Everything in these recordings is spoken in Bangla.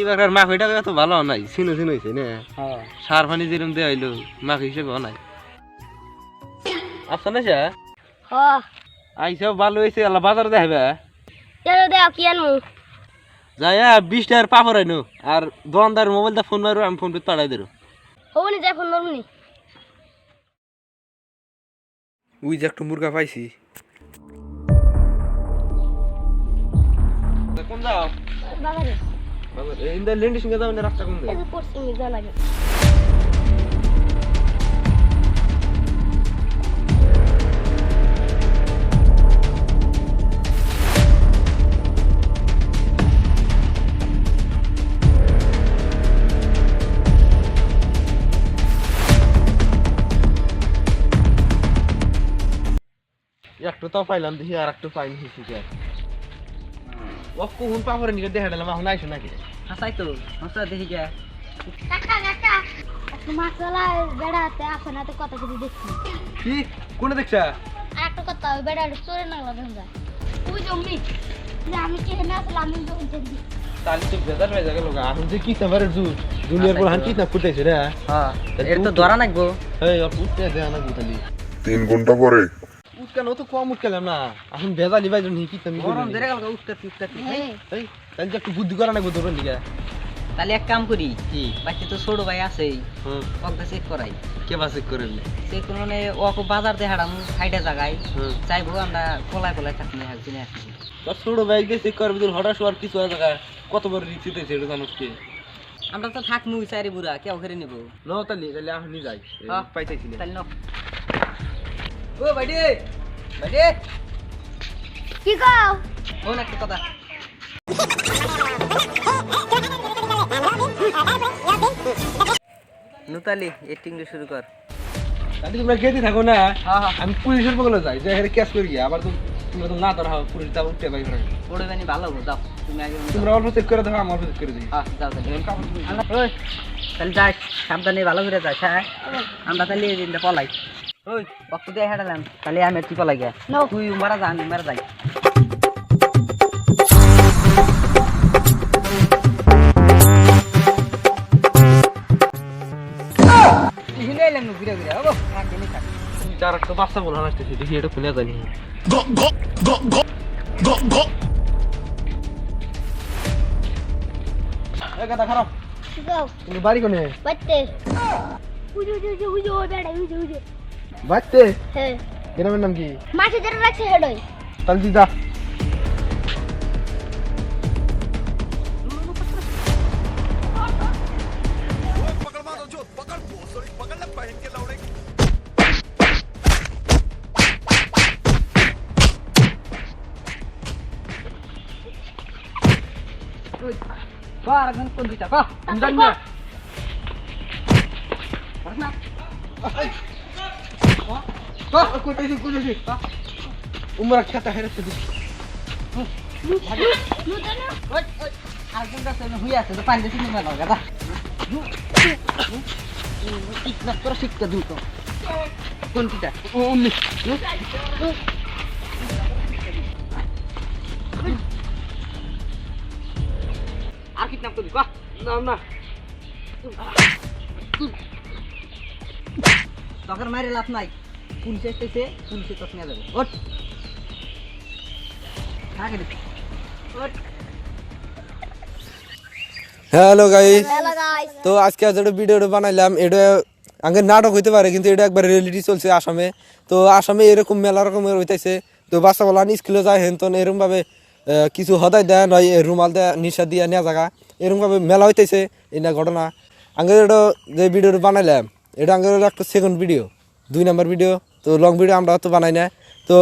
এবার আর মাখিটা এত ভালো নাই চিনো চিনো হয়েছে না সার পানি যেরকম দেওয়া হইলো মাখি হিসেবে নাই আচ্ছা না সে আইসা ভালো হয়েছে আল্লাহ বাজার দেখবে যাই 20 টাকার পাপড় আইনো আর দোকানদার মোবাইলটা ফোন মারো আমি ফোন পে পাঠাই দেবো হবনি যাই ফোন মারবনি ওই যে একটা মুরগা পাইছি কোন যাও বাজারে ইন্দা লেন্ডির সঙ্গে যাও না রাস্তা কোন এই যে পশ্চিম যা লাগে একটু তো পাইলাম দেখি আর একটু পাইনি হিসেবে ও কোন পাপড়ের নিকে দেখা দিলাম এখন আইসো নাকি হাসাই তো হাসা দেখি গে কাকা কাকা একটু মাছলা বেড়াতে আসে না তো কত কিছু দেখছি কি কোনে দেখছা আর একটা কথা ওই বেড়াটা চোরে না লাগে যা তুই জমি যে আমি কি না আসলে আমি যখন দেখি তাহলে তো বেজার হয়ে যাবে লোক এখন যে কি তাবারে দুনিয়ার বড় হান কি না ফুটাইছে রে হ্যাঁ এর তো ধরা নাকবো এই আর উঠতে দেয়া না গুতালি 3 ঘন্টা পরে উঠকান তো কম উঠকালাম না এখন বেজালি ভাই জন্য কি তুমি গরম ধরে গেল উঠতে এই তাহলে একটু বুদ্ধি করা না গুদর নিকে তাহলে এক কাম করি কি বাকি তো ছোট ভাই আছেই হুম ওকে চেক করাই কে বাসে করেলে চেক করলে ওকে বাজার দিয়ে হারাম সাইডে জায়গায় হুম চাইবো আমরা পলায় পলায় থাকি একদিনে আসি তোর ছোট ভাই কে চেক করবে তোর হঠাৎ আর কিছু জায়গা কত বড় রিক্স দিতেছে এটা জানোস কি আমরা তো থাকমু চারি বুড়া কেউ ঘরে নিব ন তাহলে তাহলে এখন যাই পাইতেছিলি তাহলে ন ও বাইডি বাইডি কি কও ও না একটা কথা নুতালি এটিং শুরু কর তাহলে তোমরা গেতে থাকো না হ্যাঁ হ্যাঁ আমি পুলিশের বগলে যাই যে এখানে ক্যাশ করি আবার তো তোমরা তো না ধরা হবে পুলিশ দাও উঠতে পাই পড়ে বানি ভালো হবো যাও তুমি আগে তোমরা অল্প চেক করে দাও আমার অল্প চেক করে দিই হ্যাঁ যাও তাহলে ওই তাহলে যাই সাবধানে ভালো করে যাই হ্যাঁ আমরা তাহলে এই দিনটা পলাই ওই বক্ত দিয়ে হাঁটালাম তাহলে আমি একটু পলাই গে তুই মারা যা আমি মারা যাই চার একটা বাচ্চা বলা আসতেছি দেখি এটা খুলে জানি কথা খারাপ কি কও তুমি বাড়ি কোনে বাইতে উজু উজু উজু ওই বেড়া উজু উজু বাড়তে হ্যাঁ গ্রামের নাম কি মাঠে ধরে রাখছে হেডই তাহলে তুই যা Barang pun bisa kah? জানি না কোথায় কোথায় উমরা খেতা হেরেছে নুতানো ওই ওই আরেকজন কাছে হই আছে তো পানি দিতে নিয়ে নাও গাদা ইতনা করে শিখতে দিও তো কোন কিটা উনি আর কিতনা তো দিবা না না তখন মারে লাভ নাই পুলিশ এসেছে পুলিশে তো নিয়ে যাবে ওঠ আগে দে ওঠ হ্যালো গাইস হ্যালো গাইস তো আজকে যেটা ভিডিওটা বানাইলাম এটা আগে নাটক হইতে পারে কিন্তু এটা একবার রিয়েলিটি চলছে আসামে তো আসামে এরকম মেলা রকমের হইতেছে তো বাচ্চা বলা স্কুলে যায় হেন তো এরকম ভাবে কিছু হদায় দেয় নয় রুমাল দেয় নিশা দিয়ে নেওয়া জায়গা এরকম ভাবে মেলা হইতেছে এই না ঘটনা আগে এটা যে ভিডিওটা বানাইলাম এটা আগে একটা সেকেন্ড ভিডিও 2 নম্বর ভিডিও তো লং ভিডিও আমরা তো বানাই না তো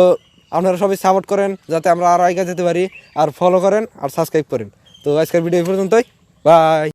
আপনারা সবাই সাপোর্ট করেন যাতে আমরা আরও আগে যেতে পারি আর ফলো করেন আর সাবস্ক্রাইব করেন তো আজকের ভিডিও এই পর্যন্তই বাই